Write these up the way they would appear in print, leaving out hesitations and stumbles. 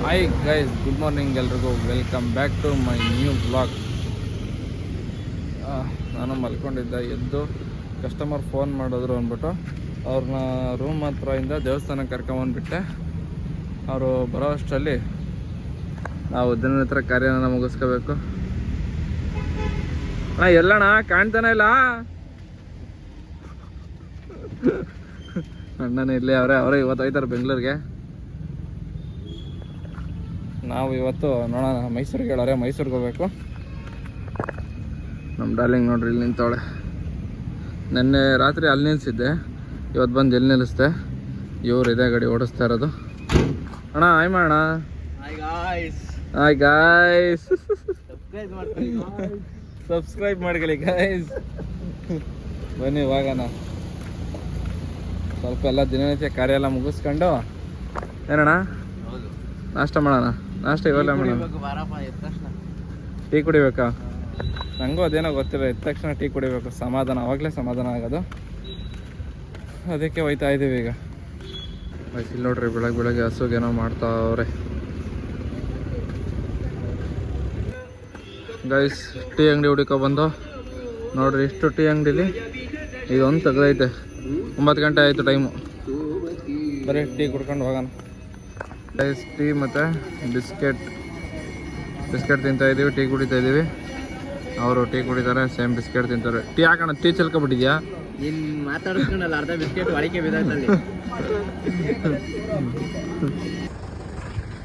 Hi guys, good morning ಎಲ್ರಿಗೂ. Welcome back to my new blog. ನಾನು ಮಲ್ಕೊಂಡಿದ್ದೆ, ಎದ್ದು ಕಸ್ಟಮರ್ ಫೋನ್ ಮಾಡಿದ್ರು ಅಂದ್ಬಿಟ್ಟು ಅವ್ರನ್ನ ರೂಮ್ ಹತ್ರದಿಂದ ದೇವಸ್ಥಾನಕ್ಕೆ ಕರ್ಕೊಂಬಂದ್ಬಿಟ್ಟೆ. ಅವರು ಬರೋ ಅಷ್ಟರಲ್ಲಿ ನಾವು ದಿನನಿತ್ಯ ಕಾರ್ಯನ ಮುಗಿಸ್ಕೋಬೇಕು. ಅಣ್ಣ ಎಲ್ಲಣ್ಣ ಕಾಣ್ತಾನೆ ಇಲ್ಲ. ಅಣ್ಣನೇ ಇಲ್ಲೇ ಅವರೇ ಇವತ್ತು ಹೋಯ್ತಾರೆ ಬೆಂಗಳೂರಿಗೆ. ನಾವು ಇವತ್ತು ನೋಡೋಣ, ಮೈಸೂರಿಗೆ ಹೇಳೋರೆ, ಮೈಸೂರಿಗೆ ಹೋಗ್ಬೇಕು. ನಮ್ಮ ಡಾರ್ಲಿಂಗ್ ನೋಡ್ರಿ ಇಲ್ಲಿ ನಿಂತವಳೆ. ನೆನ್ನೆ ರಾತ್ರಿ ಅಲ್ಲಿ ನಿಲ್ಲಿಸಿದ್ದೆ, ಇವತ್ತು ಬಂದು ಎಲ್ಲಿ ನಿಲ್ಲಿಸ್ದೆ. ಇವ್ರು ಇದೇ ಗಾಡಿ ಓಡಿಸ್ತಾ ಇರೋದು. ಅಣ್ಣ ಹಾಯ್ ಮಾಡೋಣ. ಹಾಯ್ ಗಾಯ್ಸ್, ಸಬ್ಸ್ಕ್ರೈಬ್ ಮಾಡ್ಕೊಳ್ಳಿ ಗಾಯ್ಸ್. ಬನ್ನಿ ಇವಾಗನ ಸ್ವಲ್ಪ ಎಲ್ಲ ದಿನನಿತ್ಯ ಕಾರ್ಯ ಎಲ್ಲ ಮುಗಿಸ್ಕೊಂಡು ಏನಣ್ಣ ನಾಷ್ಟ ಮಾಡೋಣ. ನಾಷ್ಟ ಇವೆಲ್ಲ ಮಾಡೋಣ. ಟೀ ಕುಡಿಬೇಕಾ? ನನಗೂ ಅದೇನೋ ಗೊತ್ತಿಲ್ಲ, ಎದ್ದ ತಕ್ಷಣ ಟೀ ಕುಡಿಬೇಕು, ಸಮಾಧಾನ, ಅವಾಗಲೇ ಸಮಾಧಾನ ಆಗೋದು. ಅದಕ್ಕೆ ಹೋಯ್ತಾ ಇದ್ದೀವಿ ಈಗ. ಇಲ್ಲಿ ನೋಡ್ರಿ, ಬೆಳಗ್ಗೆ ಹಸುಗೇನೋ ಮಾಡ್ತಾವ್ರೆ ಗೈಸ್. ಟೀ ಅಂಗಡಿ ಹುಡುಕೋ ಬಂದು ನೋಡ್ರಿ, ಇಷ್ಟು ಟೀ ಅಂಗಡಿಲಿ ಇದೊಂದು ತೆಗ್ದೈತೆ. 9 ಗಂಟೆ ಆಯಿತು ಟೈಮು. ಬರೀ ಟೀ ಕುಡ್ಕೊಂಡು ಹೋಗೋಣ ಗೈಸ್. ಟೀ ಮತ್ತು ಬಿಸ್ಕೆಟ್ ತಿಂತಾಯಿದ್ದೀವಿ, ಟೀ ಕುಡಿತಾ ಇದ್ದೀವಿ. ಅವರು ಟೀ ಕುಡಿತಾರೆ, ಸೇಮ್ ಬಿಸ್ಕೆಟ್ ತಿಂತಾರೆ. ಟೀ ಹಾಕೋಣ, ಟೀ ಚೆಲ್ಕೊಬಿಟ್ಟಿದ್ಯಾ? ಮಾತಾಡಿಸ್ಕೊಂಡಲ್ಲ, ಅರ್ಧ ಬಿಸ್ಕೆಟ್ ಒಳಗೆ ಬಿದ್ದೈತಲ್ಲಿ.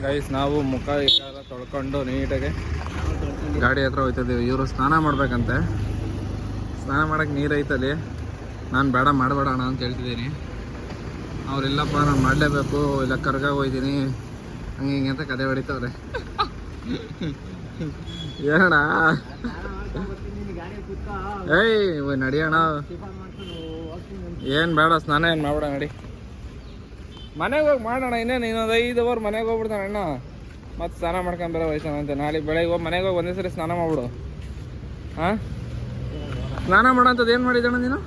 ಗೈಸ್, ನಾವು ಮುಖ ಎಲ್ಲ ತೊಳ್ಕೊಂಡು ನೀಟಾಗಿ ಗಾಡಿ ಹತ್ರ ಹೋಗ್ತಿದ್ದೀವಿ. ಇವರು ಸ್ನಾನ ಮಾಡ್ಬೇಕಂತೆ. ಸ್ನಾನ ಮಾಡೋಕ್ಕೆ ನೀರು ಐತಲ್ಲಿ. ನಾನು ಮಾಡಬೇಡ ಅಣ್ಣ ಅಂತ ಹೇಳ್ತಿದ್ದೀನಿ. ಅವರಿಲ್ಲಪ್ಪ, ನಾನು ಮಾಡಲೇಬೇಕು, ಇಲ್ಲ ಕರ್ಗಾಗಿ ಹೋಗ್ತೀನಿ, ಹಂಗೆ ಹಿಂಗೆ ಅಂತ ಕತೆ ಹೊಡಿತವ್ರೆ. ಏನಣ್ಣ? ಏಯ್ ನಡಿಯೋಣ. ಏನು ಬೇಡ, ಸ್ನಾನ ಏನು ಮಾಡ್ಬೇಡ, ನಡಿ ಮನೆಗೆ ಹೋಗಿ ಮಾಡೋಣ. ಇನ್ನೊಂದು 5 ಅವರ್ ಮನೆಗೆ ಹೋಗ್ಬಿಡ್ತಾನೆ ಅಣ್ಣ. ಮತ್ತೆ ಸ್ನಾನ ಮಾಡ್ಕೊಂಡು ಬರೋ ವಯಸ್ಸಾನಂತೆ. ನಾಳೆ ಬೆಳಗ್ಗೆ ಹೋಗಿ ಮನೆಗೆ ಹೋಗಿ ಒಂದೇ ಸರಿ ಸ್ನಾನ ಮಾಡ್ಬಿಡು. ಹಾಂ, ಸ್ನಾನ ಮಾಡೋಂಥದ್ದು ಏನು ಮಾಡಿದಣ್ಣ ನೀನು?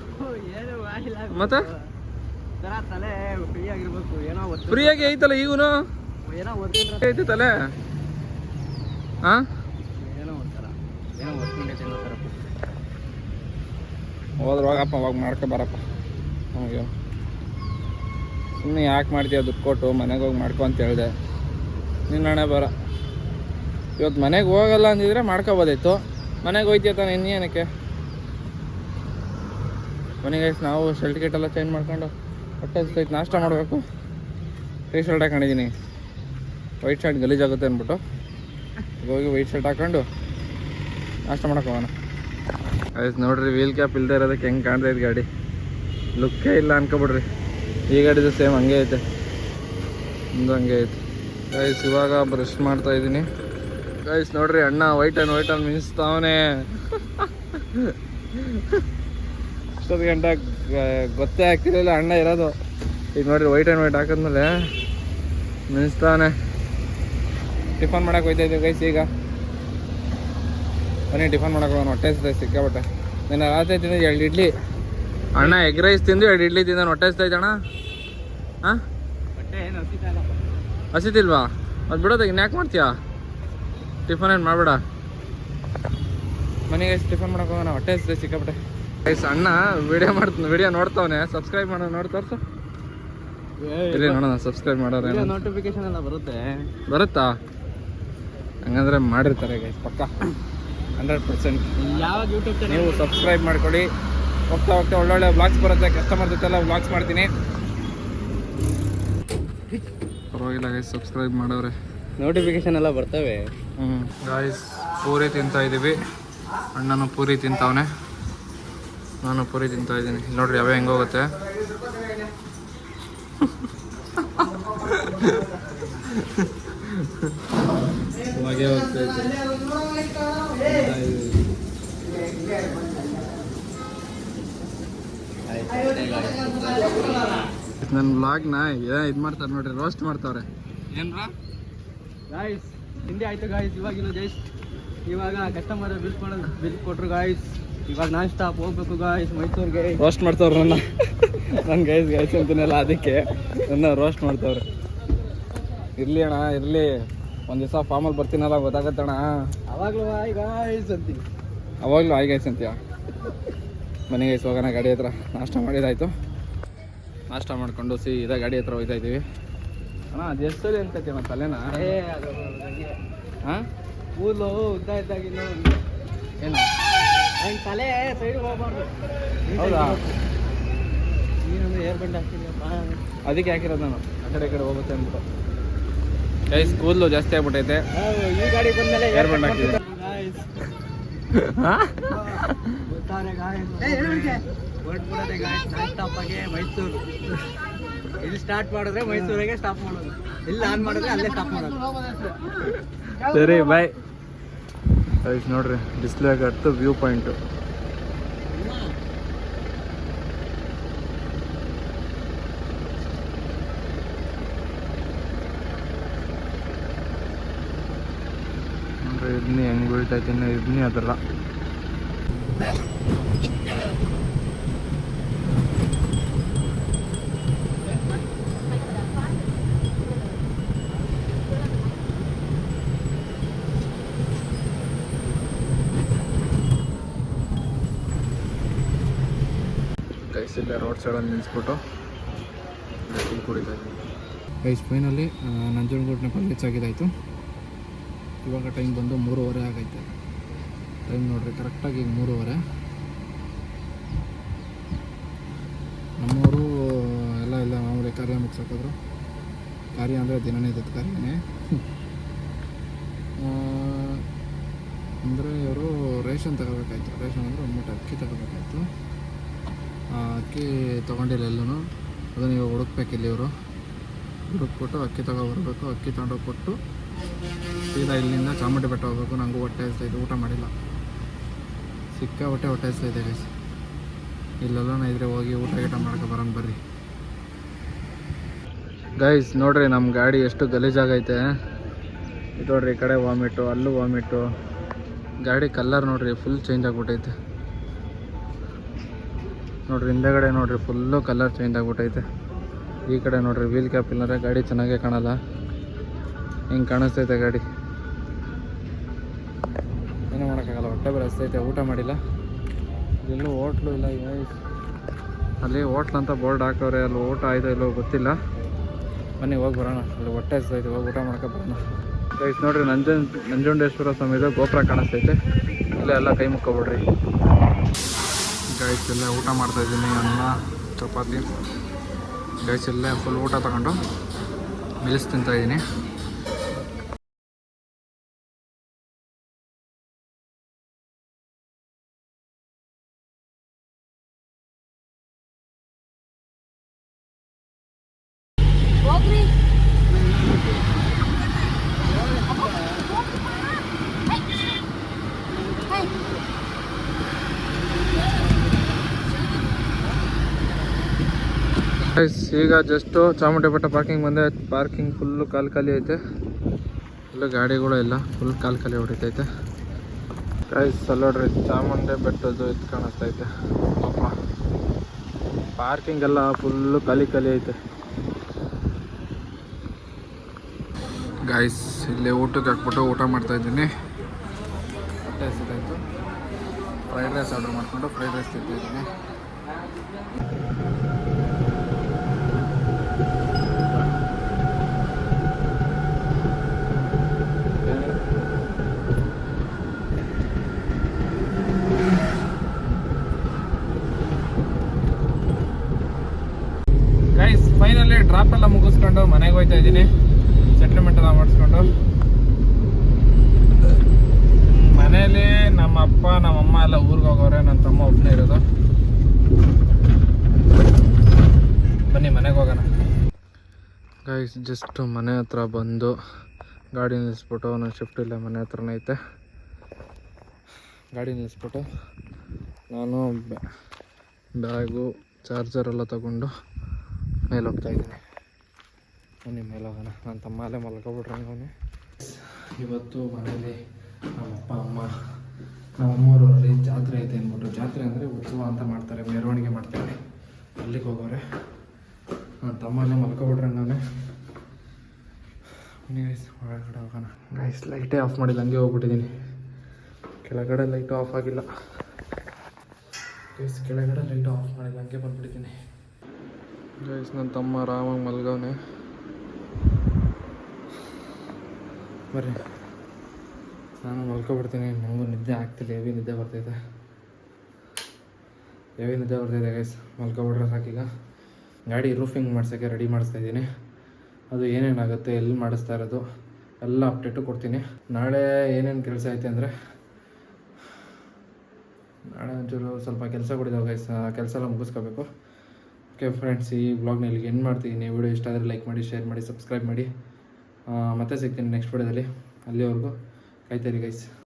ಮತ್ತೆ ಫ್ರೀಯಾಗಿ ಐತಲ್ಲ ಈಗೂನು, ಐತಿ ತಲೆ. ಹಾಂ, ಹೋದ್ರೆ ಹೋಗಪ್ಪ, ಹೋಗಿ ಮಾಡ್ಕೊ ಬರಪ್ಪ. ಹಾಗೆ ಸುಮ್ಮನೆ ಯಾಕೆ ಮಾಡ್ತೀಯ ದುಡ್ಡು ಕೊಟ್ಟು? ಮನೆಗೆ ಹೋಗಿ ಮಾಡ್ಕೊ ಅಂತ ಹೇಳಿದೆ. ನಿನ್ನ ಹಣೆ ಬರ. ಇವತ್ತು ಮನೆಗೆ ಹೋಗಲ್ಲ ಅಂದಿದ್ರೆ ಮಾಡ್ಕೊಬೋದಾಯ್ತು. ಮನೆಗೆ ಹೋಯ್ತೀಯ ತಾನೆ, ಇನ್ನೇನಕ್ಕೆ? ಮನೆಗೆ ನಾವು ಶರ್ಟ್ ಗಿಟ್ ಎಲ್ಲ ಚೇಂಜ್ ಮಾಡ್ಕೊಂಡು ಹೊಟ್ಟೆ ಹಸಿತೈತೆ, ನಾಷ್ಟ ಮಾಡಬೇಕು. ಟೀ ಶರ್ಟ್ ಹಾಕೊಂಡಿದ್ದೀನಿ, ವೈಟ್ ಶರ್ಟ್ ಗಲೀಜಾಗುತ್ತೆ ಅಂದ್ಬಿಟ್ಟು ಹೋಗಿ ವೈಟ್ ಶರ್ಟ್ ಹಾಕೊಂಡು ನಾಷ್ಟ ಮಾಡಕ್ಕೆ ಹೋಗೋಣ. ಆಯ್ತು ನೋಡ್ರಿ, ವೀಲ್ ಕ್ಯಾಪ್ ಇಲ್ಲದೆ ಇರೋದಕ್ಕೆ ಹೆಂಗೆ ಕಾಣ್ತೈತೆ ಗಾಡಿ. ಲುಕ್ಕೇ ಇಲ್ಲ ಅನ್ಕೊಬಿಡ್ರಿ. ಈ ಗಾಡಿದು ಸೇಮ್ ಹಂಗೆ ಐತೆ, ಒಂದು ಹಂಗೆ ಐತೆ ಗೈಸ್. ಇವಾಗ ಬ್ರಷ್ ಮಾಡ್ತಾ ಇದ್ದೀನಿ ಗೈಸ್. ನೋಡ್ರಿ, ಅಣ್ಣ ವೈಟ್ ಆ್ಯಂಡ್ ಮಿನ್ಸ್ತಾವನೆ. ಇಷ್ಟೊತ್ತು ಗಂಟೆ ಗೊತ್ತೇ ಆಗ್ತಿರಲಿಲ್ಲ ಅಣ್ಣ ಇರೋದು. ಈಗ ನೋಡ್ರಿ, ವೈಟ್ ಹಾಕಿದ್ಮೇಲೆ ಮಿನ್ಸ್ತಾವನೆ. ಟಿಫನ್ ಮಾಡಕ್ಕೆ ಹೋಯ್ತಾ ಇದ್ದೀವಿ ಗೈಸ್ ಈಗ. ಬನ್ನಿ ಟಿಫನ್ ಮಾಡಕ್ಕೆ ಹೋಗೋಣ. ಹೊಟ್ಟೆ ಹಸಿತೈತೆ ಸಿಕ್ಕಾಬಟ್ಟೆ. ನಾನು ರಾತ್ರಿ ತಿಂದು 2 ಇಡ್ಲಿ, ಅಣ್ಣ ಎಗ್ ರೈಸ್ ತಿಂದು 2 ಇಡ್ಲಿ ತಿಂದು ಹೊಟ್ಟೆ ಹಸಿತೈತೆ ಅಣ್ಣ. ಹಾಂ, ಹಸಿತಿಲ್ವಾ? ಅದು ಬಿಡೋದು, ಇನ್ಯಾಕೆ ಮಾಡ್ತೀಯಾ? ಟಿಫನ್ ಏನು ಮಾಡಬೇಡ. ಮನೆಗೆ ಟಿಫನ್ ಮಾಡಕ್ಕೆ ಹೋಗೋಣ, ಹೊಟ್ಟೆ ಹಸಿತೈತೆ ಸಿಕ್ಕಾಬಟ್ಟೆ ಗೈಸ್. ಅಣ್ಣ ವಿಡಿಯೋ ನೋಡ್ತಾವನೆ, ಸಬ್ಸ್ಕ್ರೈಬ್ ಮಾಡೋ ನೋಡಿ ತೋರಿಸು. ಇಲ್ಲಿ ನೋಡೋಣ, ಸಬ್ಸ್ಕ್ರೈಬ್ ಮಾಡೋರೆ. ನೋಟಿಫಿಕೇಶನ್ ಎಲ್ಲ ಬರುತ್ತಾ? ಹಂಗಂದ್ರೆ ಮಾಡಿರ್ತಾರೆ ಗೈಸ್, ಪಕ್ಕ 100%. ಯಾವಾಗ ಯೂಟ್ಯೂಬ್ ಚಾನಲ್ ನೀವು ಸಬ್ಸ್ಕ್ರೈಬ್ ಮಾಡ್ಕೊಳ್ಳಿ. ಹೋಗ್ತಾ ಒಳ್ಳೊಳ್ಳೆ ವ್ಲಾಗ್ಸ್ ಬರುತ್ತೆ. ಕಸ್ಟಮರ್ ಜೊತೆ ಎಲ್ಲ ವ್ಲಾಗ್ಸ್ ಮಾಡ್ತೀನಿ. ಪರವಾಗಿಲ್ಲ ಗೈಸ್, ಸಬ್ಸ್ಕ್ರೈಬ್ ಮಾಡೋರೆ, ನೋಟಿಫಿಕೇಶನ್ ಎಲ್ಲ ಬರ್ತವೆ. ಗಾಯ್ಸ್, ಪೂರಿ ತಿಂತಾ ಇದ್ದೀವಿ. ಅಣ್ಣನು ಪೂರಿ ತಿಂತಾವನೆ, ನಾನು ಪೂರಿ ತಿಂತಾ ಇದ್ದೀನಿ. ನೋಡ್ರಿ ಅವೇ ಹೆಂಗೋಗುತ್ತೆ. ಹಾಗೆ ಹೋಗ್ತೈತೆ. ನನ್ನ ಬ್ಲಾಗ್ನ ಇದು ಮಾಡ್ತಾರೆ ನೋಡ್ರಿ, ರೋಸ್ಟ್ ಮಾಡ್ತಾವ್ರೆ. ಏನ್ರ ಗಾಯ್ಸ್, ತಿಂಡಿ ಆಯ್ತು ಗಾಯ್ಸ್. ಇವಾಗ ಕಸ್ಟಮರ್ ಬಿಲ್ ಕೊಟ್ರು ಗಾಯ್ಸ್. ಇವಾಗ ನಾನ್ ಸ್ಟಾಪ್ ಹೋಗ್ಬೇಕು ಗಾಯ್ಸ್ ಮೈಸೂರಿಗೆ. ರೋಸ್ಟ್ ಮಾಡ್ತಾವ್ರೆ ನನ್ನ ಗೈಸ್ ಅಂತಾನೆಲ್ಲ, ಅದಕ್ಕೆ ನನ್ನ ರೋಸ್ಟ್ ಮಾಡ್ತಾವ್ರೆ. ಇರಲಿ ಅಣ್ಣ, ಇರಲಿ, ಒಂದು ದಿವಸ ಫಾರ್ಮಲ್ಲಿ ಬರ್ತೀನಲ್ಲ ಗೊತ್ತಾಗತ್ತಣ್ಣ. ಅವಾಗಲೂ ಈಗ ಅಂತೀನಿ. ಅವಾಗಲೂ ಆಯ್ಗಾಯ್ತು ಅಂತೀಯ. ಮನೆಗೆ ಹೋಗೋಣ ಗಾಡಿ ಹತ್ರ. ನಾಷ್ಟ ಮಾಡಿದಾಯ್ತು. ನಾಷ್ಟ ಮಾಡಿಕೊಂಡು ಸೀದಾ ಗಾಡಿ ಹತ್ರ ಹೋಗ್ತಾ ಇದ್ದೀವಿ. ಅಣ್ಣ ಅದು ಎಷ್ಟು ಸರಿ ಅನ್ಕತ್ತಿ ಅಣ್ಣ ತಲೆನಾ? ಹಾಂ ಕೂದಲು ಉದ್ದ ಇದ್ದಾಗಿಲ್ಲ ಏನು ಹೆಂಗೆ ತಲೆ ಸೈಡ್ಗೆ ಹೋಗ್ಬಾರ್ದು. ಹೌದಾ? ನೀನಂದ್ರೆ ಏರ್ ಬಂಡ್ ಹಾಕ್ತಿಲ್ಲಪ್ಪ. ಅದಕ್ಕೆ ಹಾಕಿರೋದು ನಾನು ಆ ಕಡೆ ಈ ಕಡೆ ಹೋಗುತ್ತೆ ಅಂದ್ಬಿಟ್ಟು. ಗೈಸ್ ಕೂದಲು ಜಾಸ್ತಿ ಆಗ್ಬಿಟ್ಟೈತೆ. ಈ ಗಾಡಿ ಬಂದಮೇಲೆ ಏರ್ ಬಂಡ್ ಹಾಕ್ತಿದೆ. ಹೊರಟ್ಬಿಡೋದೆ ಗಾಯ್ಸ್ ನಾನ್ ಸ್ಟಾಪಾಗೆ ಮೈಸೂರು. ಇಲ್ಲಿ ಸ್ಟಾರ್ಟ್ ಮಾಡಿದ್ರೆ ಮೈಸೂರಿಗೆ ಸ್ಟಾಪ್ ಮಾಡೋದು, ಇಲ್ಲಿ ಆನ್ ಮಾಡಿದ್ರೆ ಅಲ್ಲೇ ಸ್ಟಾಪ್ ಮಾಡೋದು. ಸರಿ ಬಾಯ್. ಗೈಸ್ ನೋಡ್ರಿ ಡಿಸ್ಪ್ಲೇ ಹತ್ತು ವ್ಯೂ ಪಾಯಿಂಟು. ನೋಡ್ರಿ ಇಬ್ನಿ ಹೆಂಗ್ ಬೀಳ್ತೈತೆ. ಇನ್ನು ಇಬ್ನಿ ಅದಲ್ಲ. ಗೈಸಿಲ್ಲ ರೋಡ್ ಸೈಡಲ್ಲಿ ನಿಲ್ಲಿಸ್ಬಿಟ್ಟು ಟೀ ಕುಡಿತಾ ಇದ್ದೀವಿ. ಗೈಸ್ ಫೈನಲಿ ನಂಜನಗೂಡಿನ ರೀಚ್ ಆಗಿದ್ದಾಯಿತು. ಇವಾಗ ಟೈಮ್ ಬಂದು 3:30 ಆಗೈತೆ. ಟೈಮ್ ನೋಡ್ರಿ ಕರೆಕ್ಟಾಗಿ ಈಗ 3:30. ನಮ್ಮವರು ಎಲ್ಲ ಮಾಮೂಲಿ ಕಾರ್ಯ ಮುಗಿಸಾಕಿದ್ರು. ಕಾರ್ಯ ಅಂದರೆ ದಿನನಿತ್ಯದ ಕಾರ್ಯನೇ. ಅಂದರೆ ಇವರು ರೇಷನ್ ತಗೋಬೇಕಾಯ್ತು. ರೇಷನ್ ಅಂದರೆ 1 ಮೂಟೆ ಅಕ್ಕಿ ತಗೋಬೇಕಾಯ್ತು. ಅಕ್ಕಿ ತೊಗೊಂಡಿಲ್ಲ ಎಲ್ಲೂ. ಅದನ್ನು ಇವಾಗ ಹುಡುಕ್ಬೇಕಿಲ್ಲ. ಇವರು ಹುಡುಕ್ಬಿಟ್ಟು ಅಕ್ಕಿ ತಗೊಬರ್ಬೇಕು. ಅಕ್ಕಿ ತಗೊಂಡೋಗಿ ಕೊಟ್ಟು ಸೀದಾ ಇಲ್ಲಿಂದ ಚಾಮುಂಡಿ ಬೆಟ್ಟ ಹೋಗ್ಬೇಕು. ನನಗೂ ಹೊಟ್ಟೆ ಹಸ್ತಾಯಿದೆ, ಊಟ ಮಾಡಿಲ್ಲ. ಸಿಕ್ಕಾಪಟ್ಟೆ ಹೊಟ್ಟೆ ಹಸ್ತಾಯಿದೆ ಗೈಸ್. ಇಲ್ಲೆಲ್ಲ ಇದ್ರೆ ಹೋಗಿ ಊಟ ಗೀಟ ಮಾಡ್ಕೊ ಬರೋಣ ಬರ್ರಿ. ಗೈಸ್ ನೋಡ್ರಿ ನಮ್ಮ ಗಾಡಿ ಎಷ್ಟು ಗಲೀಜಾಗೈತೆ. ಇದು ನೋಡ್ರಿ ಈ ಕಡೆ ವಾಮಿಟು, ಅಲ್ಲೂ ವಾಮಿಟು. ಗಾಡಿ ಕಲರ್ ನೋಡ್ರಿ ಫುಲ್ ಚೇಂಜ್ ಆಗ್ಬಿಟ್ಟೈತೆ. ನೋಡ್ರಿ ಹಿಂದೆಗಡೆ ನೋಡ್ರಿ ಫುಲ್ಲು ಕಲರ್ ಚೇಂಜ್ ಆಗ್ಬಿಟ್ಟೈತೆ. ಈ ಕಡೆ ನೋಡ್ರಿ ವೀಲ್ ಕ್ಯಾಪ್ ಇಲ್ಲಂದ್ರೆ ಗಾಡಿ ಚೆನ್ನಾಗೇ ಕಾಣಲ್ಲ. ಹಿಂಗೆ ಕಾಣಿಸ್ತೈತೆ ಗಾಡಿ. ಏನೂ ಮಾಡೋಕ್ಕಾಗಲ್ಲ, ಹೊಟ್ಟೆ ಬರೆಸ್ತೈತೆ. ಊಟ ಮಾಡಿಲ್ಲ. ಎಲ್ಲೂ ಹೋಟ್ಲು ಇಲ್ಲ. ಅಲ್ಲಿ ಹೋಟ್ಲ್ ಅಂತ ಬೋರ್ಡ್ ಹಾಕವ್ರೆ. ಅಲ್ಲಿ ಊಟ ಆಯ್ತೋ ಇಲ್ಲೋ ಗೊತ್ತಿಲ್ಲ. ಬನ್ನಿ ಹೋಗಿ ಬರೋಣ. ಅಲ್ಲಿ ಹೊಟ್ಟೆ ಹಸ್ತೈತೆ, ಹೋಗಿ ಊಟ ಮಾಡ್ಕೊ ಬರೋಣ. ಗೈಸ್ ನೋಡ್ರಿ ನಂಜುಂಡೇಶ್ವರ ಸ್ವಾಮಿದು ಗೋಪುರ ಕಾಣಿಸ್ತೈತೆ. ಇಲ್ಲೇ ಎಲ್ಲ ಕೈ ಮುಕ್ಕೊಬಿಡ್ರಿ. ಗೈಸ್ ಎಲ್ಲ ಊಟ ಮಾಡ್ತಾಯಿದ್ದೀನಿ. ಅನ್ನ ಚಪಾತಿ. ಗೈಸ್ ಎಲ್ಲ ಫುಲ್ ಊಟ ತಗೊಂಡು ಮಿಲ್ಸ್ ತಿಂತಾಯಿದ್ದೀನಿ. ಈಗ ಜಸ್ಟು ಚಾಮುಂಡಿ ಬೆಟ್ಟ ಪಾರ್ಕಿಂಗ್ ಬಂದೆ. ಪಾರ್ಕಿಂಗ್ ಫುಲ್ಲು ಖಾಲಿ ಐತೆ. ಎಲ್ಲ ಗಾಡಿಗಳು ಇಲ್ಲ, ಫುಲ್ ಖಾಲಿ ಹೊಡಿತೈತೆ. ಗೈಸ್ ನೋಡ್ರಿ ಚಾಮುಂಡಿ ಬೆಟ್ಟದ್ದು ಇದು ಕಾಣಿಸ್ತೈತೆ. ಪಾಪ ಪಾರ್ಕಿಂಗ್ ಎಲ್ಲ ಫುಲ್ಲು ಖಾಲಿ ಐತೆ. ಗೈಸ್ ಇಲ್ಲಿ ಊಟಕ್ಕೆ ಹಾಕ್ಬಿಟ್ಟು ಊಟ ಮಾಡ್ತಾಯಿದ್ದೀನಿ. ಹೊಟ್ಟೆ ಹಸಿತಾಯಿತು. ಫ್ರೈಡ್ ರೈಸ್ ಆರ್ಡ್ರ್ ಮಾಡಿಕೊಂಡು ಫ್ರೈಡ್ ರೈಸ್ ತಿಂತಿದ್ದೀನಿ. ಗೈಸ್ ಫೈನಲಿ ಡ್ರಾಪ್ ಎಲ್ಲ ಮುಗಿಸ್ಕೊಂಡು ಮನೆಗೆ ಹೋಗ್ತಾ ಇದ್ದೀನಿ. ಸೆಟ್ಲ್ಮೆಂಟ್ ಎಲ್ಲ ಮಾಡಿಸ್ಕೊಂಡು ಮನೇಲಿ ನಮ್ಮ ಅಪ್ಪ ನಮ್ಮಮ್ಮ ಎಲ್ಲ ಊರಿಗೆ ಹೋಗೋರೆ. ನನ್ನ ತಮ್ಮ ಒಬ್ಬನೇ ಇರೋದು. ಬನ್ನಿ ಮನೆಗೆ ಹೋಗೋಣ. ಗೈಸ್ ಜಸ್ಟ್ ಮನೆ ಹತ್ರ ಬಂದು ಗಾಡಿ ನಿಲ್ಲಿಸ್ಬಿಟ್ಟು, ನಾನು ಶಿಫ್ಟ್ ಇಲ್ಲ ಮನೆ ಹತ್ರನೇ ಐತೆ. ಗಾಡಿ ನಿಲ್ಲಿಸ್ಬಿಟ್ಟು ನಾನು ಬ್ಯಾಗು ಚಾರ್ಜರ್ ಎಲ್ಲ ತಗೊಂಡು ಮೇಲೆ ಹೋಗ್ತಾಯಿದ್ದೀನಿ. ಬನ್ನಿ ಮೇಲೆ ಹೋಗೋಣ. ನನ್ನ ತಮ್ಮ ಅಲ್ಲೇ ಮಲ್ಕೊಬಿಟ್ರೆ ಅವನೇ. ಇವತ್ತು ಮನೇಲಿ ನಮ್ಮಪ್ಪ ಅಮ್ಮ ನಮ್ಮಮ್ಮೂರಲ್ಲಿ ಜಾತ್ರೆ ಐತೆ ಅಂದ್ಬಿಟ್ಟು, ಜಾತ್ರೆ ಅಂದರೆ ಉತ್ಸವ ಅಂತ ಮಾಡ್ತಾರೆ, ಮೆರವಣಿಗೆ ಮಾಡ್ತಾರೆ, ಅಲ್ಲಿಗೆ ಹೋಗೋರೆ. ನನ್ನ ತಮ್ಮ ಅಲ್ಲೇ ಮಲ್ಕೊಬಿಟ್ರೆ ಅವನೇ. ಬನ್ನಿ ಗೈಸ್ ಒಳಗಡೆ ಹೋಗೋಣ. ಗೈಸ್ ಲೈಟೇ ಆಫ್ ಮಾಡಿಲ್ಲ, ಹಂಗೆ ಹೋಗ್ಬಿಟ್ಟಿದ್ದೀನಿ. ಕೆಳಗಡೆ ಲೈಟು ಆಫ್ ಆಗಿಲ್ಲ ಗೈಸ್, ಕೆಳಗಡೆ ಲೈಟು ಆಫ್ ಮಾಡಿಲ್ಲ, ಹಂಗೆ ಬಂದ್ಬಿಟ್ಟಿದ್ದೀನಿ ಗೈಸ್. ನನ್ನ ತಮ್ಮ ಆರಾಮಾಗಿ ಮಲ್ಗವನೆ. ಬರ್ರಿ ನಾನು ಮಲ್ಕೊಬಿಡ್ತೀನಿ, ನನಗೂ ನಿದ್ದೆ ಆಗ್ತಿಲ್ಲ, ಹೆವಿ ನಿದ್ದೆ ಬರ್ತಿದೆ ಗೈಸ್. ಮಲ್ಕೊಬಿಟ್ರೆ ಸಾಕೀಗ. ಗಾಡಿ ರೂಫಿಂಗ್ ಮಾಡ್ಸೋಕ್ಕೆ ರೆಡಿ ಮಾಡಿಸ್ತಾಯಿದ್ದೀನಿ. ಅದು ಏನೇನಾಗುತ್ತೆ, ಎಲ್ಲಿ ಮಾಡಿಸ್ತಾ ಇರೋದು ಎಲ್ಲ ಅಪ್ಡೇಟು ಕೊಡ್ತೀನಿ. ನಾಳೆ ಏನೇನು ಕೆಲಸ ಐತೆ ಅಂದರೆ, ನಾಳೆ ಒಂಚೂರು ಸ್ವಲ್ಪ ಕೆಲಸ ಕೊಡಿದ್ದಾವೆ ಗೈಸ್, ಆ ಕೆಲಸ ಎಲ್ಲ ಮುಗಿಸ್ಕೋಬೇಕು. ಓಕೆ ಫ್ರೆಂಡ್ಸ್, ಈ ವ್ಲಾಗ್ನ ಇಲ್ಲಿಗೆ ಎಂಡ್ ಮಾಡ್ತಿದ್ದೀನಿ. ವಿಡಿಯೋ ಇಷ್ಟ ಆದರೆ ಲೈಕ್ ಮಾಡಿ, ಶೇರ್ ಮಾಡಿ, ಸಬ್ಸ್ಕ್ರೈಬ್ ಮಾಡಿ. ಮತ್ತೆ ಸಿಗ್ತೀನಿ ನೆಕ್ಸ್ಟ್ ವಿಡಿಯೋದಲ್ಲಿ. ಅಲ್ಲಿವರೆಗೂ ಕಾಯ್ತೀರಿ ಗೈಸ್.